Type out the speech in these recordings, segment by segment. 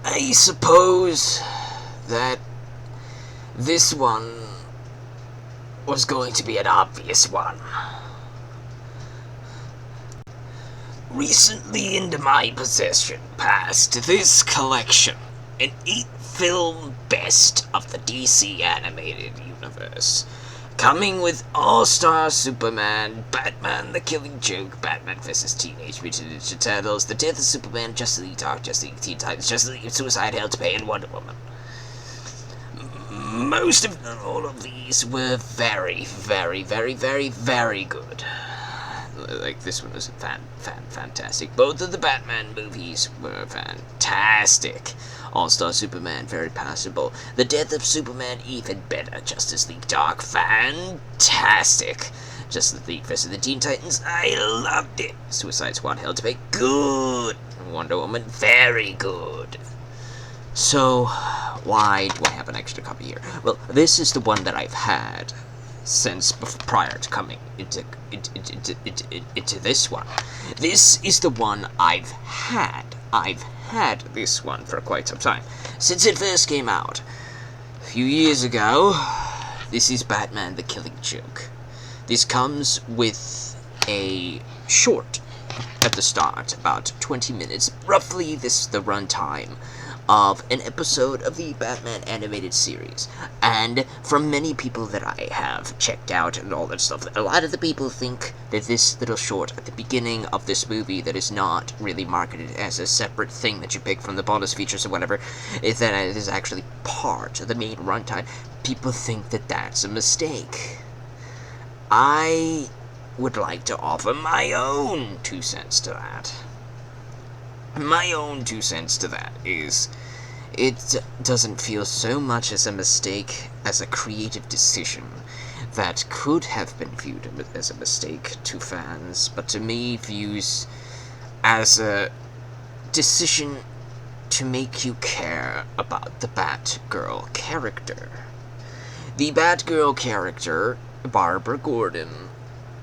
I suppose that this one was going to be an obvious one. Recently into my possession passed this collection, an 8-film best of the DC animated universe, coming with All-Star Superman, Batman the Killing Joke, Batman vs. Teenage Mutant Ninja Turtles, The Death of Superman, Justice League Dark, Justice League Teen Titans, Justice League Suicide, Hell to Pay, and Wonder Woman. Most of all of these were very, very, very, very, very good. Like, this one was fantastic. Both of the Batman movies were fantastic. All-Star Superman, very passable. The Death of Superman, even better. Justice League Dark, fantastic. Justice League vs. the Teen Titans, I loved it. Suicide Squad, Hell to Pay, good. Wonder Woman, very good. So, why do I have an extra copy here? Well, this is the one that I've had since prior to coming into this one. This is the one I've had. I've had this one for quite some time. Since it first came out a few years ago. This is Batman the Killing Joke. This comes with a short at the start, about 20 minutes. Roughly this the runtime of an episode of the Batman animated series. And from many people that I have checked out and all that stuff, a lot of the people think that this little short at the beginning of this movie that is not really marketed as a separate thing that you pick from the bonus features or whatever, is that it is actually part of the main runtime. People think that that's a mistake. I would like to offer my own 2 cents to that. My own 2 cents to that is, it doesn't feel so much as a mistake as a creative decision that could have been viewed as a mistake to fans, but to me views as a decision to make you care about the Batgirl character. The Batgirl character, Barbara Gordon,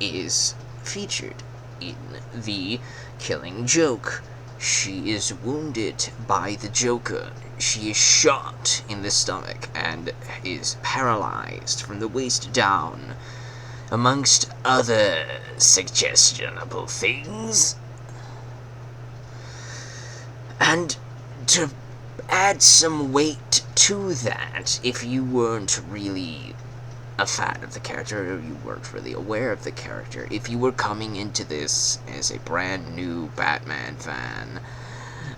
is featured in The Killing Joke. She is wounded by the Joker. She is shot in the stomach and is paralyzed from the waist down, amongst other suggestionable things. And to add some weight to that, if you weren't really a fan of the character, or you weren't really aware of the character, if you were coming into this as a brand new Batman fan,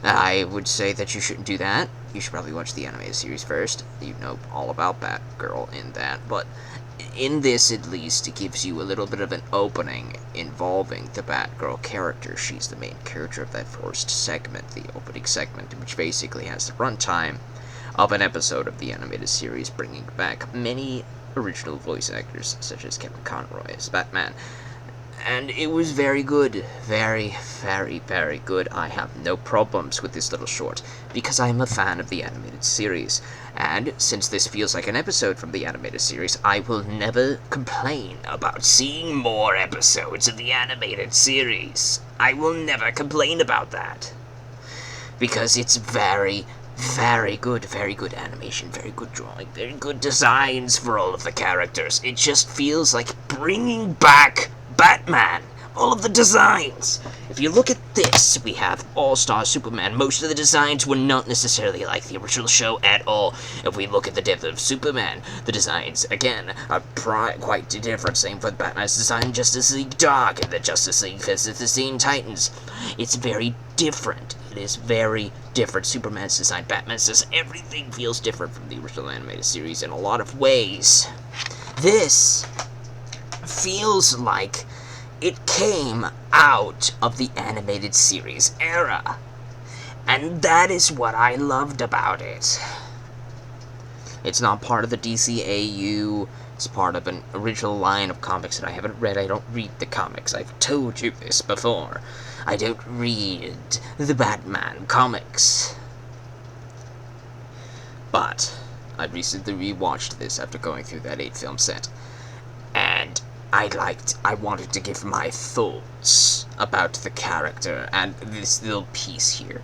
I would say that you shouldn't do that. You should probably watch the animated series first. You know all about Batgirl in that, but in this, at least, it gives you a little bit of an opening involving the Batgirl character. She's the main character of that first segment, the opening segment, which basically has the runtime of an episode of the animated series, bringing back many original voice actors, such as Kevin Conroy as Batman. And it was very good. Very, very, very good. I have no problems with this little short, because I am a fan of the animated series. And since this feels like an episode from the animated series, I will never complain about seeing more episodes of the animated series. I will never complain about that, because it's very, very good animimation, very good drawing, very good designs for all of the characters. It just feels like bringing back Batman. All of the designs. If you look at this, we have All-Star Superman. Most of the designs were not necessarily like the original show at all. If we look at the Death of Superman, the designs, again, are quite different. Same for Batman's design in Justice League Dark and the Justice League vs. the Teen Titans. It's very different. It is very different. Superman's design, Batman's design, everything feels different from the original animated series in a lot of ways. This feels like it came out of the animated series era, and that is what I loved about it. It's not part of the DCAU, it's part of an original line of comics that I haven't read. I don't read the comics, I've told you this before. I don't read the Batman comics. But I recently rewatched this after going through that 8-film set, and I wanted to give my thoughts about the character and this little piece here.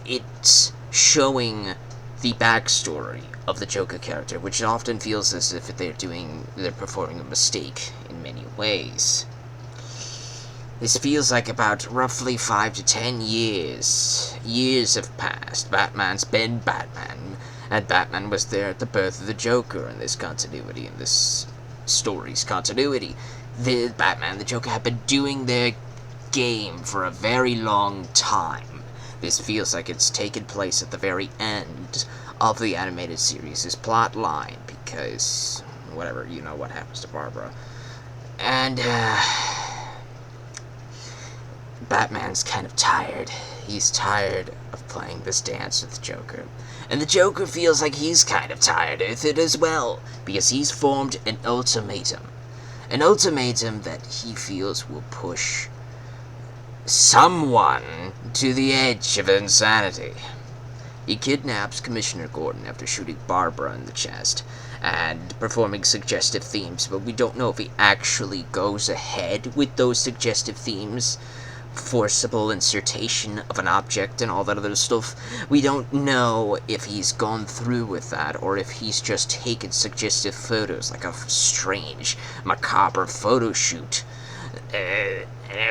It showing the backstory of the Joker character, which often feels as if they're performing a mistake in many ways. This feels like about roughly 5 to 10 years. Years have passed. Batman's been Batman, and Batman was there at the birth of the Joker in this continuity, in this story's continuity. The Batman and the Joker have been doing their game for a very long time. This feels like it's taken place at the very end of the animated series' plot line, because, whatever, you know what happens to Barbara. And, Batman's kind of tired. He's tired of playing this dance with the Joker. And the Joker feels like he's kind of tired of it as well, because he's formed an ultimatum. An ultimatum that he feels will push someone to the edge of insanity. He kidnaps Commissioner Gordon after shooting Barbara in the chest and performing suggestive themes, but we don't know if he actually goes ahead with those suggestive themes. Forcible insertion of an object and all that other stuff. We don't know if he's gone through with that, or if he's just taken suggestive photos, like a strange, macabre photo shoot.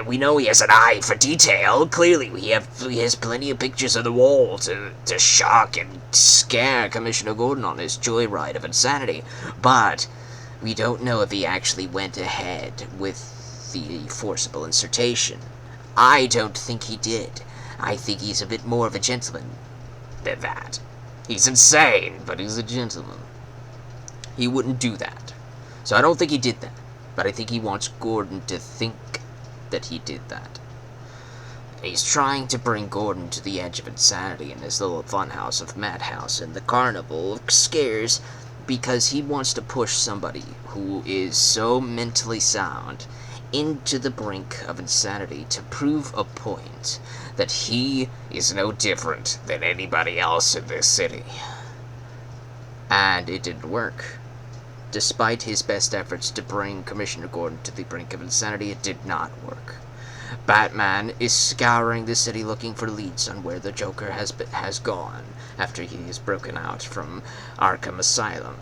We know he has an eye for detail. Clearly, he has plenty of pictures on the wall to shock and scare Commissioner Gordon on his joyride of insanity. But we don't know if he actually went ahead with the forcible insertion. I don't think he did. I think he's a bit more of a gentleman than that. He's insane, but he's a gentleman. He wouldn't do that. So I don't think he did that. But I think he wants Gordon to think that he did that. He's trying to bring Gordon to the edge of insanity in his little funhouse of madhouse in the carnival of scares, because he wants to push somebody who is so mentally sound into the brink of insanity to prove a point that he is no different than anybody else in this city. And it didn't work. Despite his best efforts to bring Commissioner Gordon to the brink of insanity, it did not work. Batman is scouring the city looking for leads on where the Joker has gone after he is broken out from Arkham Asylum.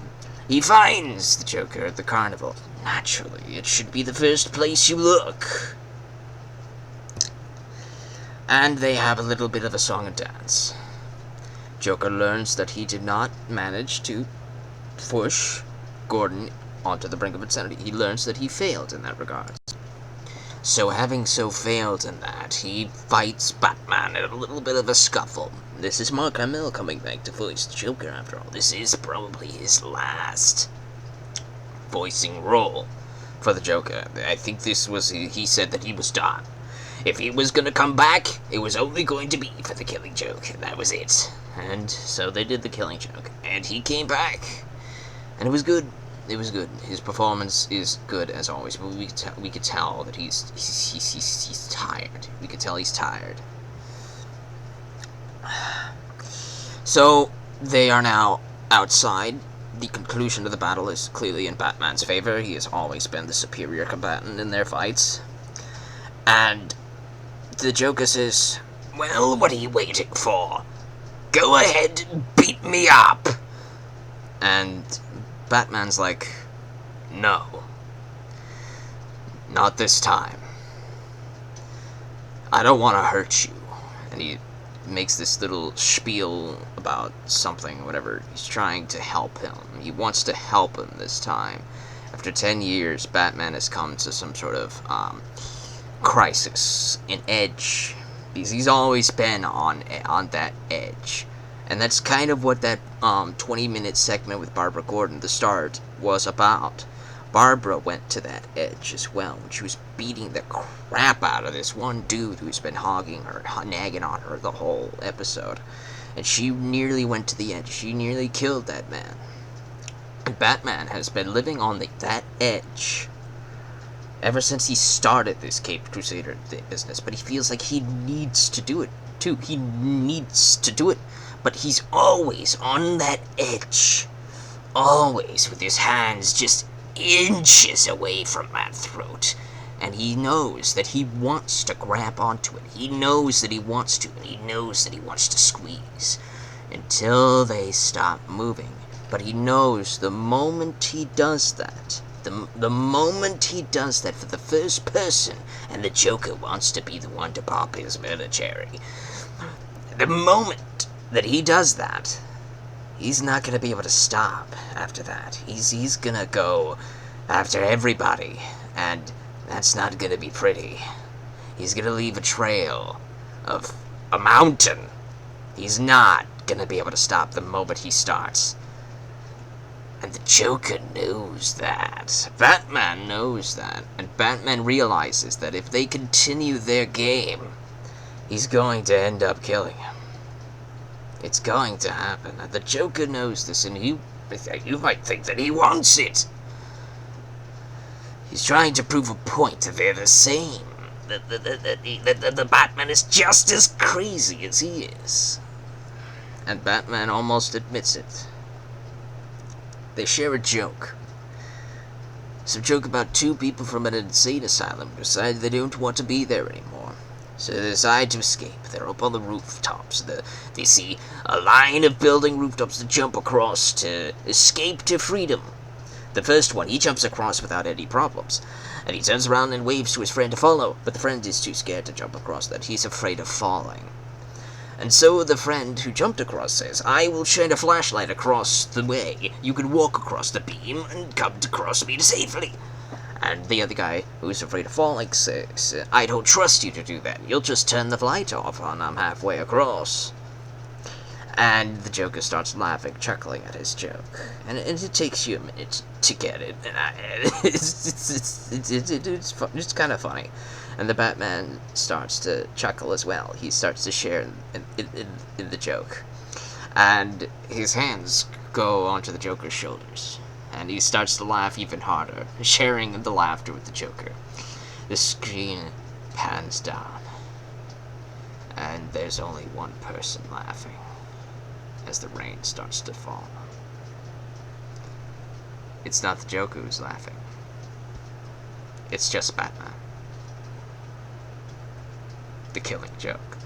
He finds the Joker at the carnival. Naturally, it should be the first place you look. And they have a little bit of a song and dance. Joker learns that he did not manage to push Gordon onto the brink of insanity. He learns that he failed in that regard. So having failed in that, he fights Batman in a little bit of a scuffle. This is Mark Hamill coming back to voice the Joker after all. This is probably his last voicing role for the Joker. I think this was, he said that he was done. If he was gonna come back, it was only going to be for the Killing Joke, and that was it. And so they did the Killing Joke, and he came back, and it was good. It was good. His performance is good as always, but we could tell that he's tired. We could tell he's tired. So they are now outside. The conclusion of the battle is clearly in Batman's favor. He has always been the superior combatant in their fights. And the Joker says, "Well, what are you waiting for? Go ahead and beat me up." And Batman's like, "No. Not this time. I don't want to hurt you." And he makes this little spiel about something, whatever. He's trying to help him. He wants to help him this time. After 10 years, Batman has come to some sort of crisis, an edge. Because he's always been on that edge. And that's kind of what that 20-minute segment with Barbara Gordon, the start, was about. Barbara went to that edge as well, when she was beating the crap out of this one dude who's been hogging her, nagging on her the whole episode. And she nearly went to the edge. She nearly killed that man. And Batman has been living on that edge ever since he started this Caped Crusader business. But he feels like he needs to do it, too. He needs to do it. But he's always on that edge. Always with his hands just inches away from that throat. And he knows that he wants to grab onto it. He knows that he wants to, and he knows that he wants to squeeze. until they stop moving. But he knows the moment he does that, the moment he does that for the first person, and the Joker wants to be the one to pop his murder cherry, the moment that he does that, he's not going to be able to stop after that. He's going to go after everybody, and that's not going to be pretty. He's going to leave a trail of a mountain. He's not going to be able to stop the moment he starts. And the Joker knows that. Batman knows that. And Batman realizes that if they continue their game, he's going to end up killing him. It's going to happen. And the Joker knows this, and you might think that he wants it. He's trying to prove a point that they're the same. That the Batman is just as crazy as he is. And Batman almost admits it. They share a joke. It's a joke about two people from an insane asylum who decide they don't want to be there anymore. So they decide to escape. They're up on the rooftops. They see a line of building rooftops to jump across to escape to freedom. The first one, he jumps across without any problems. And he turns around and waves to his friend to follow. But the friend is too scared to jump across that. He's afraid of falling. And so the friend who jumped across says, I will shine a flashlight across the way. You can walk across the beam and come across me safely. And the other guy, who's afraid of falling, says, I don't trust you to do that. You'll just turn the light off when I'm halfway across. And the Joker starts laughing, chuckling at his joke. And it takes you a minute to get it. And it's kind of funny. And the Batman starts to chuckle as well. He starts to share in the joke. And his hands go onto the Joker's shoulders. And he starts to laugh even harder, sharing in the laughter with the Joker. The screen pans down. And there's only one person laughing as the rain starts to fall. It's not the Joker who's laughing. It's just Batman. The Killing Joke.